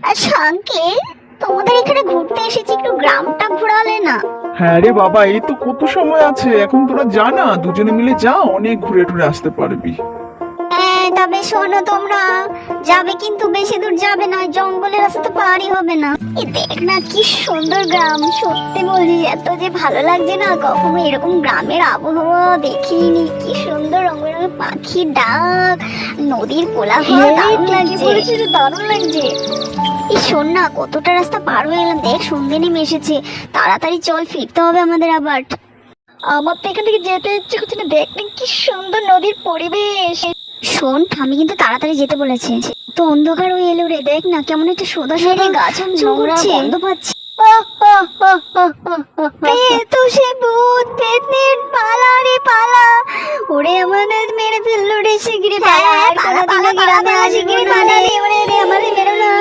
আচ্ছা আঙ্কেল, তোমাদের এখানে ঘুরতে এসেছি, একটু গ্রামটা ঘোরালে না? হ্যাঁ রে বাবা, এই তো কত সময় আছে, এখন তোরা যা না, দুজনে মিলে যা, অনেক ঘুরে টুরে আসতে পারবি। হ্যাঁ তবে শোনো, তোমরা যাবে কিন্তু বেশি দূর যাবে না, জঙ্গলের রাস্তা তো পারই হবে না। এই দেখ না কি সুন্দর গ্রাম, সত্যি বলছি এত যে ভালো লাগছে না, কখনো এরকম গ্রামের আবহাওয়া দেখিনি। কি সুন্দর রঙ বেরঙের পাখির ডাক, নদীর কোলাহল, দারুণ লাগছে, দারুণ লাগছে। এই শোন না, কতটা রাস্তা পার হয়ে গেলাম, দেখ সন্ধ্যে নেমে এসেছে, তাড়াতাড়ি চল, ফিরতে হবে আমাদের আবার। আমার তো এখান থেকে যেতে ইচ্ছে করছে না, দেখ না কি সুন্দর নদীর পরিবেশ। শোন, আমি কিন্তু তাড়াতাড়ি যেতে বলেছি, তো অন্ধকার হয়ে এলো রে, দেখ না কেমন একটা সোদা সোদা গাছ করছে, গন্ধ পাচ্ছি। তো সে ভূত পেতনির পালা রে পালা, ওরে আমাদের মেরে ফেললো রে, শিগগিরি পালা, আর কোনোদিনও গ্রামে আসি, গ্রামে আমাদের মেরো না।